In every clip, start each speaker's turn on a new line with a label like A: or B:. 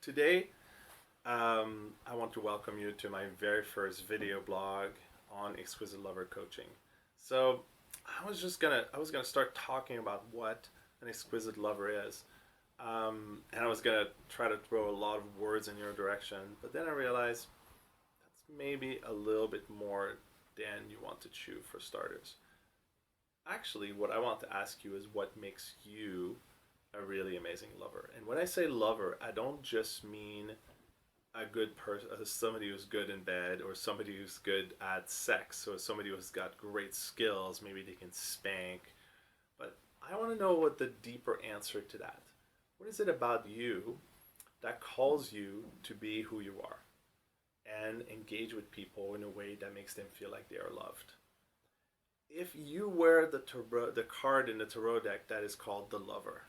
A: Today, I want to welcome you to my very first video blog on Exquisite Lover Coaching. So, I was gonna start talking about what an exquisite lover is, and I was gonna try to throw a lot of words in your direction, but then I realized that's maybe a little bit more than you want to chew for starters. Actually, what I want to ask you is what makes you a really amazing lover. And when I say lover, I don't just mean a good person, somebody who's good in bed, or somebody who's good at sex, or somebody who's got great skills. Maybe they can spank. But I want to know what the deeper answer to that. What is it about you that calls you to be who you are and engage with people in a way that makes them feel like they are loved? If you wear the card in the tarot deck that is called the lover,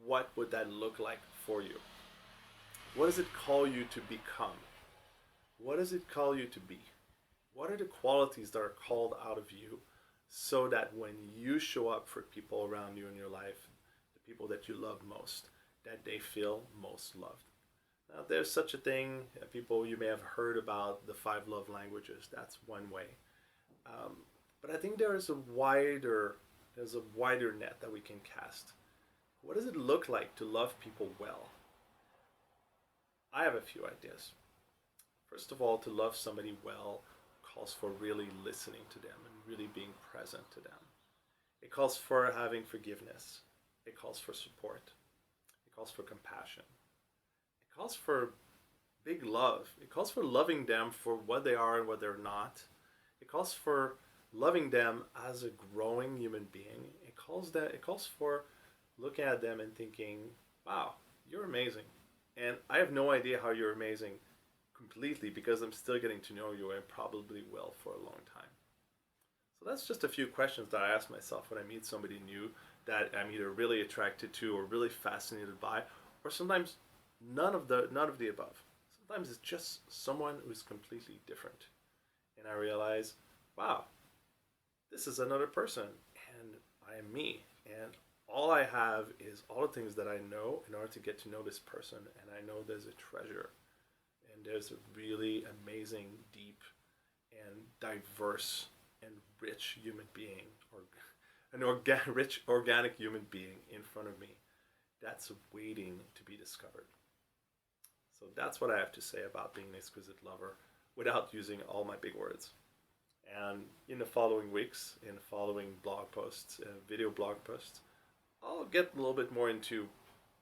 A: what would that look like for you? What does it call you to become? What does it call you to be? What are the qualities that are called out of you so that when you show up for people around you in your life, the people that you love most, that they feel most loved? Now, there's such a thing, people, you may have heard about the five love languages. That's one way. Um, but I think there's a wider net that we can cast. What does it look like to love people well? I have a few ideas. First of all, to love somebody well calls for really listening to them and really being present to them. It calls for having forgiveness. It calls for support. It calls for compassion. It calls for big love. It calls for loving them for what they are and what they're not. It calls for loving them as a growing human being. It calls for looking at them and thinking, wow, you're amazing. And I have no idea how you're amazing completely because I'm still getting to know you and probably will for a long time. So that's just a few questions that I ask myself when I meet somebody new that I'm either really attracted to or really fascinated by, or sometimes none of the above. Sometimes it's just someone who's completely different. And I realize, wow, this is another person and I am me. And all I have is all the things that I know in order to get to know this person, and I know there's a treasure, and there's a really amazing, deep, and diverse and rich human being, or rich organic human being in front of me that's waiting to be discovered. So that's what I have to say about being an exquisite lover without using all my big words. And in the following weeks, in the following blog posts, video blog posts, I'll get a little bit more into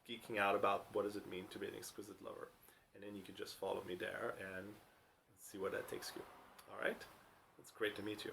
A: geeking out about what does it mean to be an exquisite lover. And then you can just follow me there and see where that takes you. All right? It's great to meet you.